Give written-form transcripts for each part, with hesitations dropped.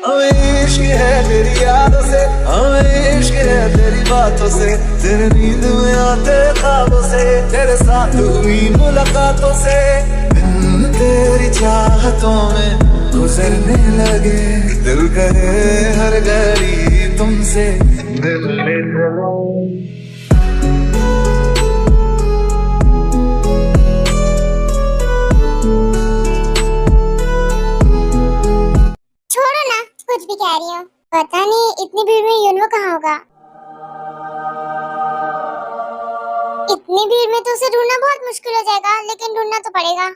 हमें इश्क है तेरी यादों से, हमें इश्क है तेरी बातों से, तेरे नींद में आते ख्वाबों से, तेरे साथ हुई मुलाकातों से, दिन तेरी चाहतों में गुजरने लगे, दिल करे हर घड़ी तुमसे मिलने चलो। छोड़ो ना, कुछ भी कह रही हो। पता नहीं इतनी भीड़ में यूनो कहाँ होगा। इतनी भीड़ में तो उसे ढूंढना बहुत मुश्किल हो जाएगा, लेकिन ढूंढना तो पड़ेगा।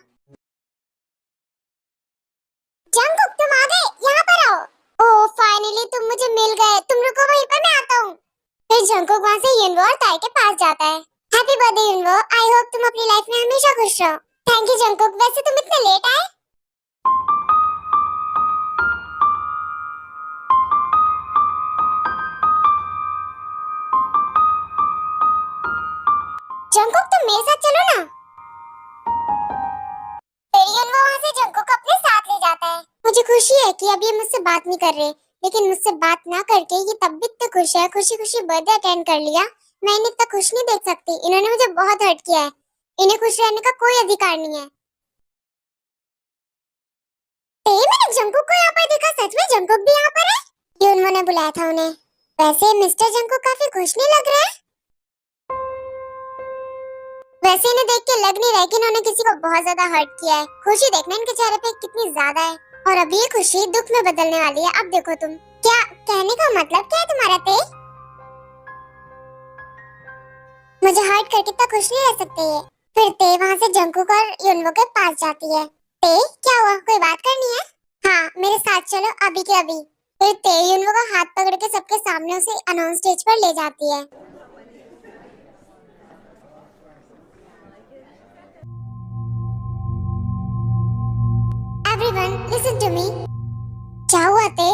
जंगकुक तुम आ गए, यहाँ पर आओ। ओह फाइनली तुम मुझे मिल गए। तुम रुको वहीं पर, मैं आता हूँ। फिर जंगकुक वहाँ से युनवो और ताई के पास जाता है। हैप्पी बर्थडे युनवो, आई होप तुम अपनी लाइफ में हमेशा खुश रहो। Thank you Jungkook. वैसे तुम इतने लेट आए? जंगकुक तुम मेरे साथ चलो ना। फिर युनवो वहाँ से जंगकुक को अपने साथ ले जाता है। मुझे खुशी है कि अब ये मुझसे बात नहीं कर रहे, लेकिन मुझसे बात ना करके ये तब भी इतना खुश है। खुशी खुशी बर्थडे अटेंड कर लिया। मैं इन्हें इतना खुश नहीं देख सकती। इन्होंने मुझे बहुत हर्ट किया है। इन्हें खुश रहने का कोई अधिकार नहीं है। मैंने जंगकुक को यहाँ पर देखा। सच में जंगकुक भी यहाँ पर है? युनवो ने बुलाया था उन्हें। वैसे मिस्टर जंगकुक काफी खुश नहीं लग रहा है। वैसे इन्हें देख के लग नहीं रहा है कि इन्होंने किसी को बहुत ज्यादा हर्ट किया है। खुशी देखना इनके चेहरे पे कितनी ज्यादा है। और अभी ये खुशी दुख में बदलने वाली है। अब देखो तुम। क्या कहने का मतलब क्या है तुम्हारा? ते मुझे हर्ट करके इतना खुश नहीं रह सकते ये। फिर ते वहाँ से जंगकुक और युनवो के पास जाती है। ते क्या हुआ, कोई बात करनी है? हाँ मेरे साथ चलो अभी के अभी। फिर ते युनवो का हाथ पकड़ के सबके सामने उसे अनाउंस स्टेज पर ले जाती है। Everyone listen to me. क्या हुआ ते?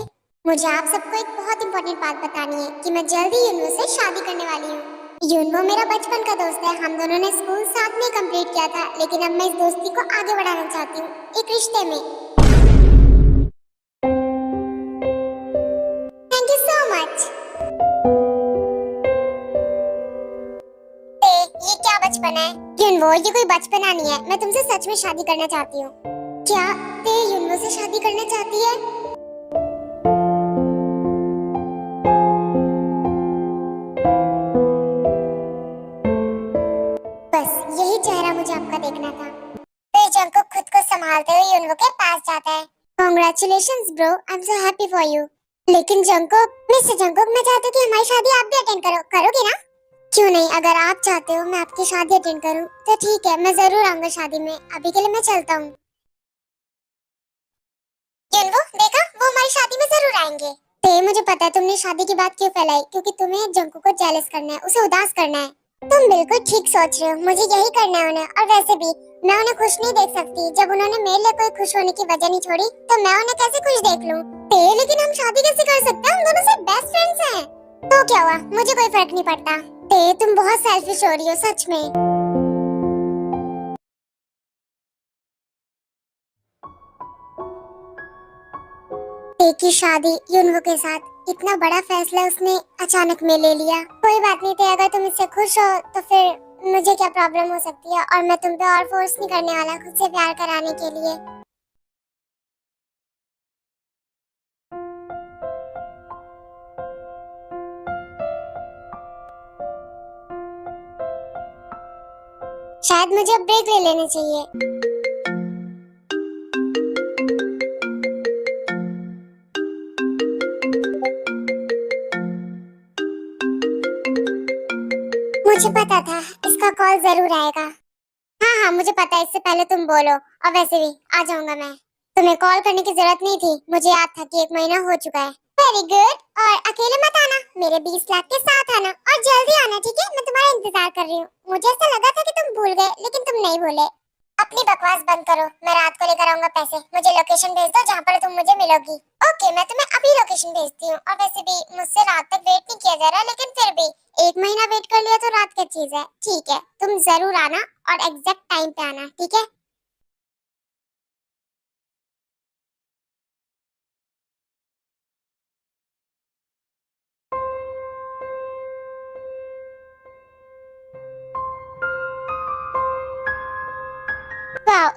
मुझे आप सबको एक बहुत इंपॉर्टेंट बात बतानी है कि मैं जल्दी युनवो से शादी करने वाली हूँ। युनवो मेरा बचपन का दोस्त है। हम दोनों ने स्कूल साथ में कंप्लीट किया था, लेकिन अब मैं इस दोस्ती को आगे बढ़ाना चाहती हूँ एक रिश्ते में। Thank you so much. ये क्या बचपन है? युनवो ये कोई बचपना नहीं है। मैं तुमसे सच में शादी करना चाहती हूँ। क्या ते युनवो से शादी करना चाहती है? बस यही चेहरा मुझे आपका देखना था। फिर जंगकुक खुद को संभालते हुए युनवो के पास जाता है। Congratulations bro, I am so happy for you. लेकिन जंगकुक, मिस्टर जंगकुक, मैं चाहती हूँ कि हमारी शादी आप भी अटेंड करोगे ना? क्यों नहीं, अगर आप चाहते हो मैं आपकी शादी अटेंड करूँ तो ठीक है, मैं जरूर आऊंगा शादी में। अभी के लिए मैं चलता हूँ। युनवो देखा, वो हमारी शादी में जरूर आएंगे। मुझे पता है तुमने शादी की बात क्यों फैलाई, क्योंकि तुम्हें जंगकुक को जेलस करना है, उसे उदास करना है। तुम बिल्कुल ठीक सोच रहे हो। मुझे यही करना है उन्हें। और वैसे भी मैं उन्हें खुश नहीं देख सकती। जब उन्होंने मेरे लिए कोई खुश होने की वजह नहीं छोड़ी, तो मैं उन्हें कैसे खुश देख लूं? लेकिन हम शादी कैसे कर सकते हैं? हम दोनों सिर्फ बेस्ट फ्रेंड्स हैं। तो क्या हुआ, मुझे कोई फर्क नहीं पड़ता। तुम बहुत सेल्फिश हो रही हो सच में। की शादी युनवो के साथ, इतना बड़ा फैसला उसने अचानक में ले लिया। कोई बात नहीं थे, अगर तुम इससे खुश हो तो फिर मुझे क्या प्रॉब्लम हो सकती है। और मैं तुम पे और फोर्स नहीं करने वाला खुद से प्यार कराने के लिए। शायद मुझे अब ब्रेक ले लेना चाहिए। मुझे पता था इसका कॉल जरूर आएगा। हाँ हाँ मुझे पता है, इससे पहले तुम बोलो। और वैसे भी आ जाऊंगा मैं। तुम्हें कॉल करने की जरूरत नहीं थी, मुझे याद था कि 1 महीना हो चुका है। Very good. और अकेले मत आना, मेरे 20 लाख के साथ आना। और जल्दी आना, ठीक है? मैं तुम्हारा इंतजार कर रही हूँ। मुझे ऐसा लगा था कि तुम भूल गए, लेकिन तुम नहीं भूले। अपनी बकवास बंद करो। मैं रात को लेकर आऊंगा पैसे। मुझे लोकेशन भेज दो जहाँ पर तुम मुझे मिलोगी। ओके मैं तुम्हें अभी लोकेशन भेजती हूँ। और वैसे भी मुझसे रात तक वेट नहीं किया जा रहा, लेकिन फिर भी 1 महीना वेट कर लिया तो रात क्या चीज है। ठीक है तुम जरूर आना, और एग्जैक्ट टाइम पे आना, ठीक है?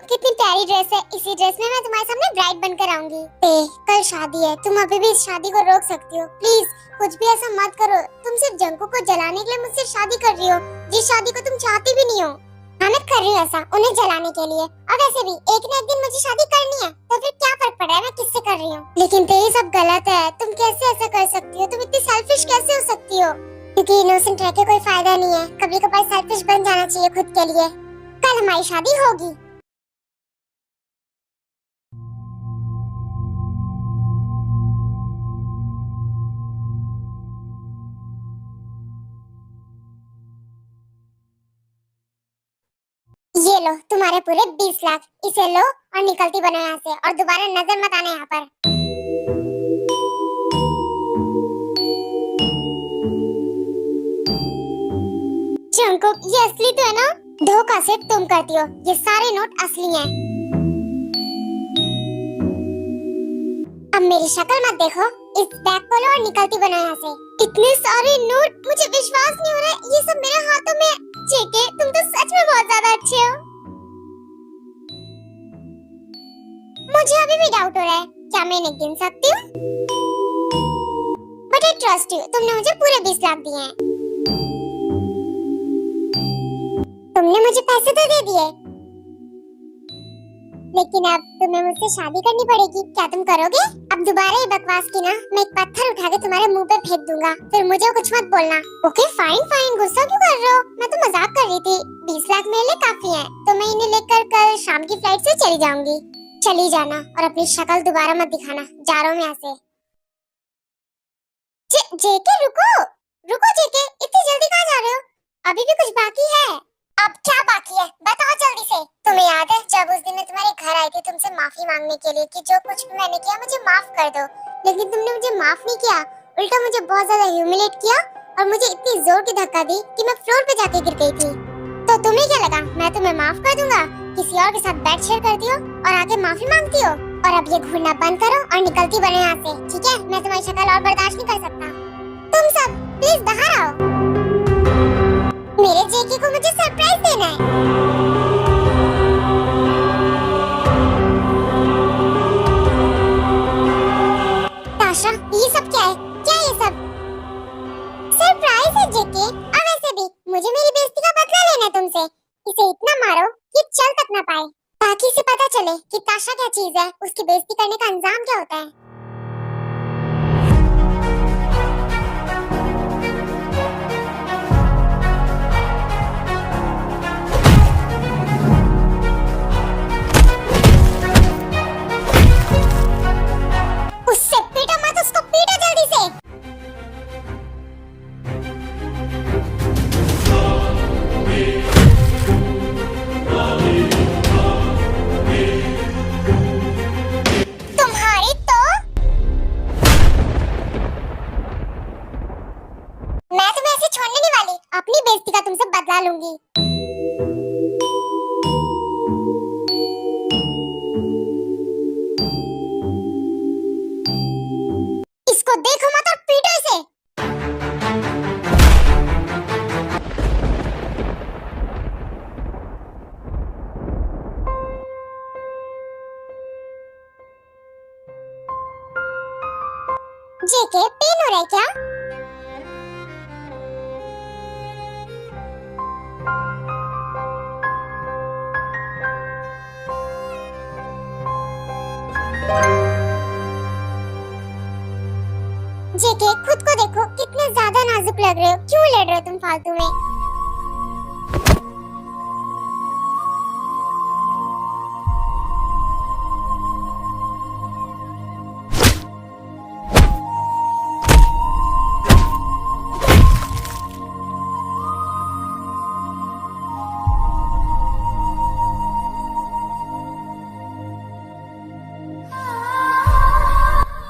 कितनी प्यारी ड्रेस है। इसी ड्रेस में मैं तुम्हारे सामने ब्राइड बनकर आऊंगी। कल शादी है, तुम अभी भी इस शादी को रोक सकती हो। प्लीज कुछ भी ऐसा मत करो। तुम सिर्फ जंकू को जलाने के लिए मुझसे शादी कर रही हो, जिस शादी को तुम चाहती भी नहीं हो। हाँ, मैं कर रही हूँ ऐसा उन्हें जलाने के लिए। और वैसे भी एक न एक दिन मुझे शादी करनी है, तो फिर क्या फर्क पड़ रहा है मैं किससे कर रही हूँ। लेकिन ये सब गलत है। तुम कैसे ऐसा कर सकती हो? तुम इतनी सेल्फिश कैसे हो सकती हो? क्योंकि इनोसेंट रह के कोई फायदा नहीं है। कभी कभार सेल्फिश बन जाना चाहिए खुद के लिए। कल हमारी शादी होगी। ये लो तुम्हारे पूरे 20 लाख। इसे लो और निकलती बनो यहाँ से, और दोबारा नजर मत आना यहाँ पर। जंकुक, ये असली तो है ना? धोखा सिर्फ तुम करती हो। ये सारे नोट असली हैं। अब मेरी शक्ल मत देखो, इस बैग को लो और निकलती बनो यहाँ से। इतने सारे नोट, मुझे विश्वास नहीं हो रहा है ये सब मेरे हाथों में। जेके, तुम तो सच में बहुत ज्यादा अच्छे हो। मुझे अभी भी डाउट हो रहा है, क्या मैं इन्हें गिन सकती हूँ? बट आई ट्रस्ट यू, तुमने मुझे पूरे 20 लाख दिए हैं। तुमने मुझे पैसे तो दे दिए, लेकिन अब तुम्हें मुझसे शादी करनी पड़ेगी। क्या तुम करोगे? अब दोबारा ये बकवास की ना, मैं एक पत्थर उठा के तुम्हारे मुंह पे फेंक दूंगा। फिर मुझे कुछ मत बोलना। ओके फाइन फाइन, गुस्सा क्यों कर रहे हो? मैं तो मजाक कर रही थी। 20 लाख मेरे लिए काफी है, तो मैं इन्हें लेकर कल शाम की फ्लाइट से चली जाऊंगी। चली जाना, और अपनी शक्ल दोबारा मत दिखाना। जा रहा हूँ यहाँ से। जेके रुको रुको, जेके इतनी जल्दी कहाँ जा रहे हो? अभी भी कुछ बाकी है। अब क्या बाकी है बताओ जल्दी से। तुम्हें याद है जब उस दिन मैं तुम्हारे घर आई थी तुमसे माफी मांगने के लिए कि जो कुछ भी मैंने किया मुझे माफ कर दो, लेकिन तुमने मुझे माफ नहीं किया, उल्टा मुझे बहुत ज्यादा ह्यूमिलेट किया और मुझे इतनी जोर की धक्का दी कि मैं फ्लोर पे जाके गिर गई थी। तो तुम्हें क्या लगा मैं तुम्हें माफ कर दूंगा? किसी और के साथ बेड शेयर करती हो और आगे माफी मांगती हो। और अब ये घूरना बंद करो और निकलती बनो यहाँ से, ठीक है? मैं तुम्हारी शक्ल और बर्दाश्त नहीं कर सकता। तुम सब प्लीज बाहर आओ। मेरे जेके को मुझे सरप्राइज देना है। ताशा, ये सब क्या है? क्या ये सब? सरप्राइज है जेके। और वैसे भी मुझे मेरी बेइज्जती का बदला लेना है तुमसे। इसे इतना मारो कि चल तक ना पाए, ताकि इसे पता चले कि ताशा क्या चीज है, उसकी बेइज्जती करने का अंजाम क्या होता है। उससे पीटो मत, उसको पीटो जल्दी से। तुम्हारी तो मैं तुम्हें ऐसे छोड़ने नहीं वाली। अपनी बेइज्जती का तुमसे बदला लूंगी। इसको देखो मत और पीटो इसे। जेके, पेन हो रहा है क्या? जेके, खुद को देखो, कितने ज्यादा नाजुक लग रहे हो। क्यों लड़ रहे हो तुम फालतू में?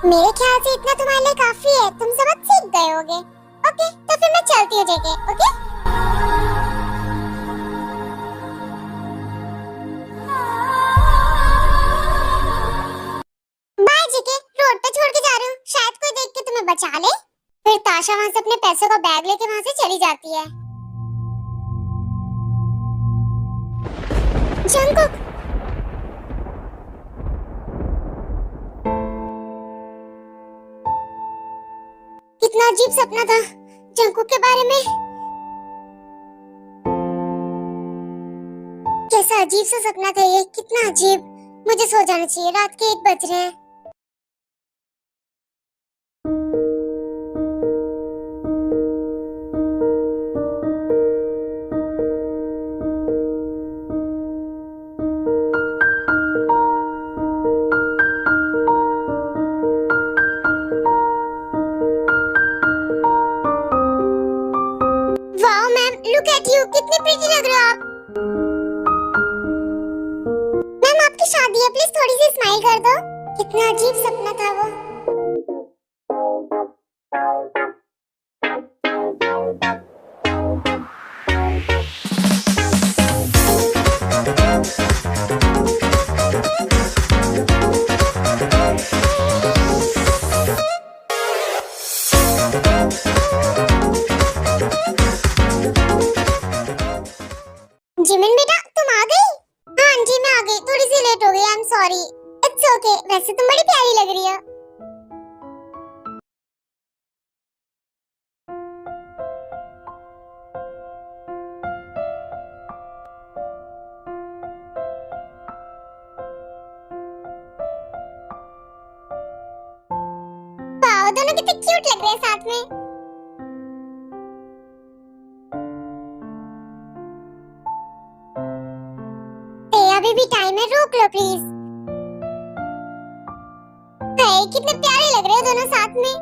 मेरे ख्याल से इतना तुम्हारे लिए काफी है। तुम सबक सीख गए होगे। ओके, तो फिर मैं चलती हूँ जेके। ओके? बाय जेके, रोड पे छोड़ के जा रही हूँ, शायद कोई देख के तुम्हें बचा ले। फिर ताशा वहाँ से अपने पैसों का बैग लेके वहाँ से चली जाती है। जंकुक, कितना अजीब सपना था जंकुक के बारे में। कैसा अजीब सा सपना था ये, कितना अजीब। मुझे सो जाना चाहिए, रात के 1 बज रहे हैं। Wow ma'am, look at you, कितनी प्रीटी लग रहे हो आप। मैम आपकी शादी है, प्लीज थोड़ी सी स्माइल कर दो। कितना अजीब सपना था वो। जिमिन बेटा तुम आ गई? हाँ जी मैं आ गई, थोड़ी सी लेट हो गई, I am sorry. It's okay, वैसे तुम बड़ी प्यारी लग रही हो। वाओ, दोनों कितने क्यूट लग रहे हैं साथ में। अभी भी टाइम है, रोक लो प्लीज। हाय, कितने प्यारे लग रहे हो दोनों साथ में।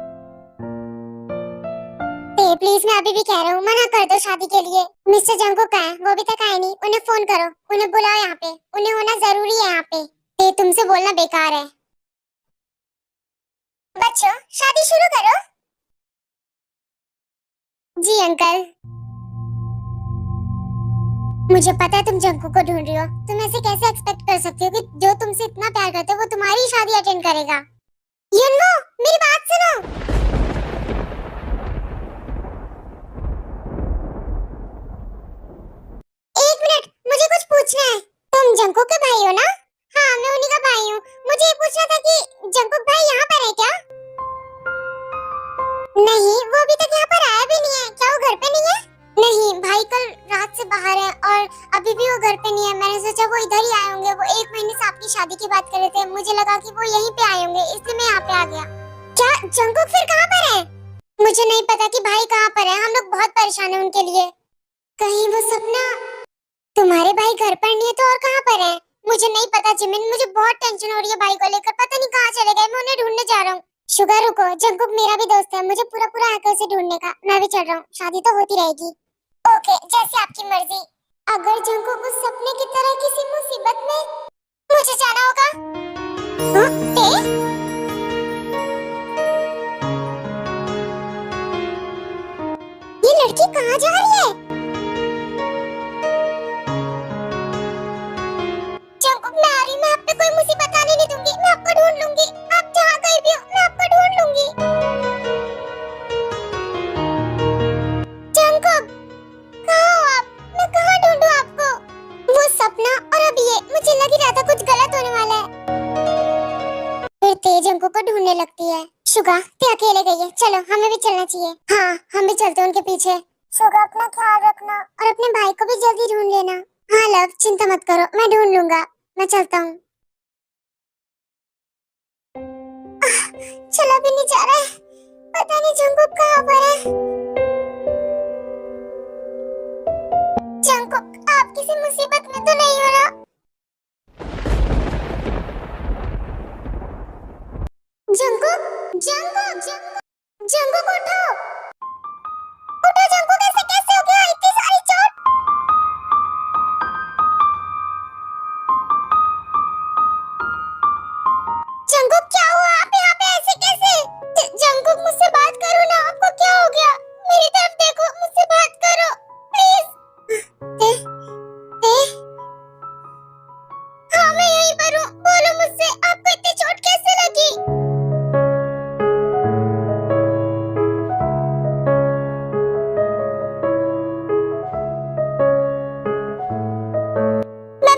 प्लीज मैं अभी भी कह रहा हूँ, मना कर दो शादी के लिए। मिस्टर जंकुक कहाँ है? वो अभी तक आए नहीं, उन्हें फोन करो, उन्हें बुलाओ यहाँ पे, उन्हें होना जरूरी है यहाँ पे। तुमसे बोलना बेकार है। बच्चों शादी शुरू करो। जी अंकल। मुझे पता है तुम जंकुक को ढूंढ रही हो, तुम ऐसे कैसे एक्सपेक्ट कर सकती हो कि जो तुमसे इतना प्यार करता है वो तुम्हारी शादी अटेंड करेगा। युनवो मेरी बात सुनो। एक मिनट, मुझे कुछ पूछना है। तुम जंकुक के भाई हो ना? हाँ मैं उन्हीं का भाई हूँ। मुझे ये पूछना था कि जंकुक भाई यहाँ पर है क्या? नहीं, वो अभी तक यहाँ पर आया भी नहीं है। क्या वो घर पे नहीं है? नहीं भाई, कल रात से बाहर है और अभी भी वो घर पे नहीं है। मैंने सोचा वो इधर ही आए होंगे। वो 1 महीने से आपकी शादी की बात कर रहे थे, मुझे लगा कि वो यहीं पे आए होंगे, इसलिए मैं यहाँ पे आ गया। क्या जंकुक फिर कहाँ पर है? मुझे नहीं पता कि भाई कहाँ पर है, हम लोग बहुत परेशान हैं उनके लिए। कहीं वो सपना तुम्हारे भाई घर पर नहीं है तो और कहाँ पर है? मुझे नहीं पता जिमिन, मुझे बहुत टेंशन हो रही है भाई को लेकर, पता नहीं कहाँ चले गए। मैं उन्हें ढूंढने जा रहा हूँ। शुगर रुको, जंकुक मेरा भी दोस्त है, मुझे पूरा पूरा हक है उसे ढूंढने का। मैं भी चल रहा हूँ, शादी तो होती रहेगी। ओके, जैसे आपकी मर्जी। अगर जंकुक उस सपने की तरह किसी मुसीबत में, मुझे जाना होगा। हाँ, ये लड़की कहाँ जा रही है? जंकुक मैं आ रही, मैं आप पे कोई मुसीबत आने नहीं दूंगी, मैं आपको ढूंढ लूंगी। आप जहाँ कहीं भी हो मैं आपको ढूंढ लूंगी। जंकुक कहाँ हो आप? मैं कहाँ ढूंढूं आपको? वो सपना और अब ये, मुझे लग ही रहा था कुछ गलत होने वाला है। फिर तेज जंकुक को ढूंढने लगती है। शुगा ते अकेले गई है, चलो हमें भी चलना चाहिए। हाँ हम भी चलते हैं उनके पीछे। शुगा अपना ख्याल रखना और अपने भाई को भी जल्दी ढूंढ लेना। हाँ लव, चिंता मत करो, मैं ढूंढ लूंगा। मैं चलता हूँ। चला भी नहीं जा रहा है, पता नहीं जंकुक कहाँ पर है। जंकुक आप किसी मुसीबत में तो नहीं हो ना? जंकुक जंकुक जंकुक उठो उठो। जंकुक ऐसे कैसे हो गया? इतनी सारी चोट। जंकुक क्या हुआ? आप यहाँ पे ऐसे कैसे? जंकुक मुझसे बात करो ना, आपको क्या हो गया? मेरी तरफ देखो, मुझसे बात करो प्लीज। हाँ मैं यहीं पर हूँ, बोलो मुझसे, आपको इतनी चोट कैसे लगी?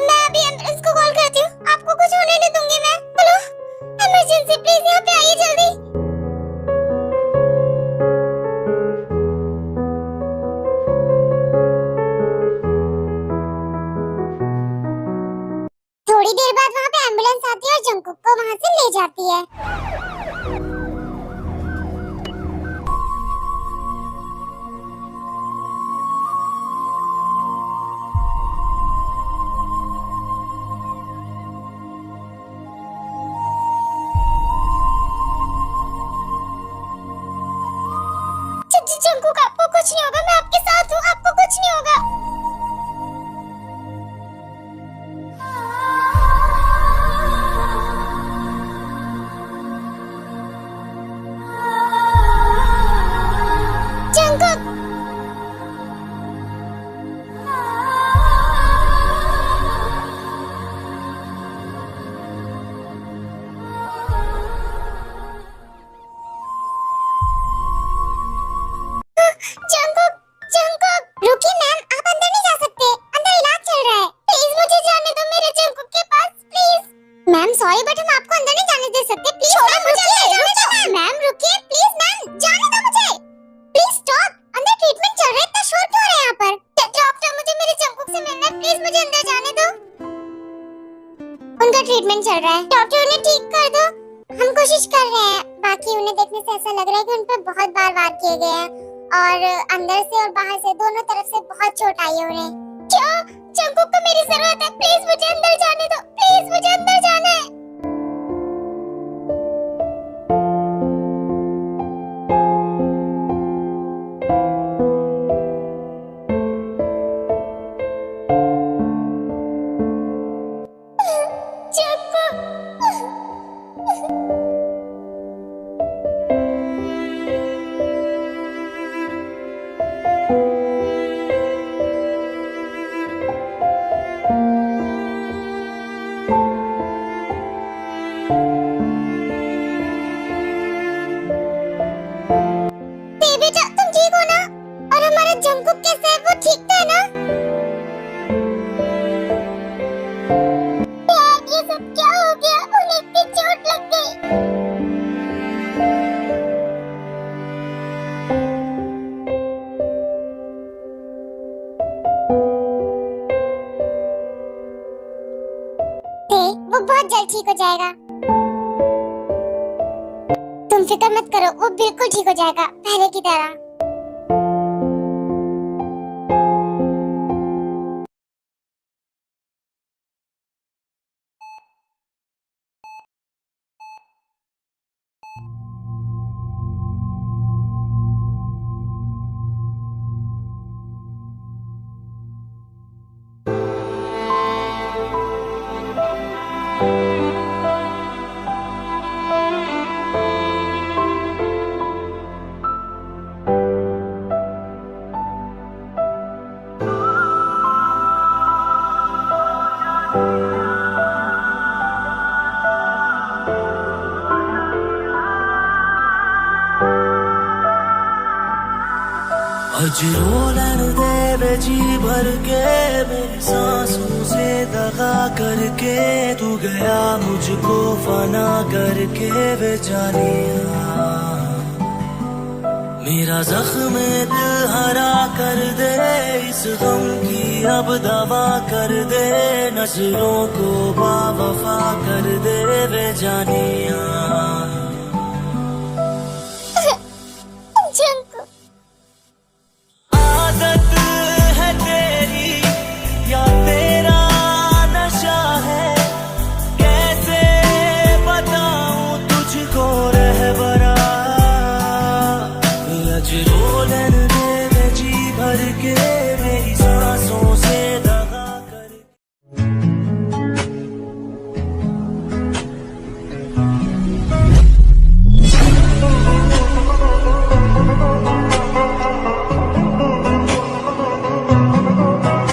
मैं अभी एम्बुलेंस को कॉल करती हूँ, आपको कुछ होने नहीं दूंगी मैं। हेलो इमरजेंसी, प्लीज यहाँ पे आइए जल्दी। यहाँ से ले जाती है। जंकुक, आपको कुछ नहीं होगा, मैं आपके साथ हूँ, आपको कुछ नहीं होगा। जंकुक, जंकुक, जंकुक, रुकिए मैम, आप अंदर नहीं जा सकते, अंदर इलाज चल रहा है। प्लीज मुझे जाने दो मेरे जंकुक के पास, प्लीज। मैम सॉरी, बट हम आपको अंदर नहीं जाने दे सकते, प्लीज। छोड़ो मुझे, मैम रुकिए, प्लीज मैम, जाने दो मुझे, प्लीज स्टॉप। अंदर ट्रीटमेंट चल रहा है, इतना शोर क्यों हो रहा है यहाँ पर? डॉक्टर, मुझे मेरे जंकुक से मिलना है, प्लीज मुझे अंदर जाने दो। उनका ट्रीटमेंट चल रहा है, डॉक्टर उन्हें ठीक कर दो। हम कोशिश कर रहे हैं, बाकी उन्हें देखने से ऐसा लग रहा है कि उन पर बहुत बार वार किए गए हैं और अंदर से और बाहर से दोनों तरफ से बहुत चोट आई है उन्हें। क्या जंकुक को मेरी जरूरत है, प्लीज मुझे अंदर जाने दो, प्लीज मुझे अंदर जाना है। बेटा तुम ठीक हो ना? और हमारा जंकुक कैसा है, वो ठीक तो है ना? डैड, ये सब क्या हो गया? उन्हें इतनी चोट लग गई। वो बहुत जल्द ठीक हो जाएगा, तुम फिक्र मत करो, वो बिल्कुल ठीक हो जाएगा पहले की तरह। अजरो लड़ दे वे जी भर के मेरी सांसों से दगा करके, तू गया मुझको फना करके वे जानिया। मेरा जख्म दिल हरा कर दे, इस गम की अब दवा कर दे, नजरों को बावफा कर दे वे जानिया।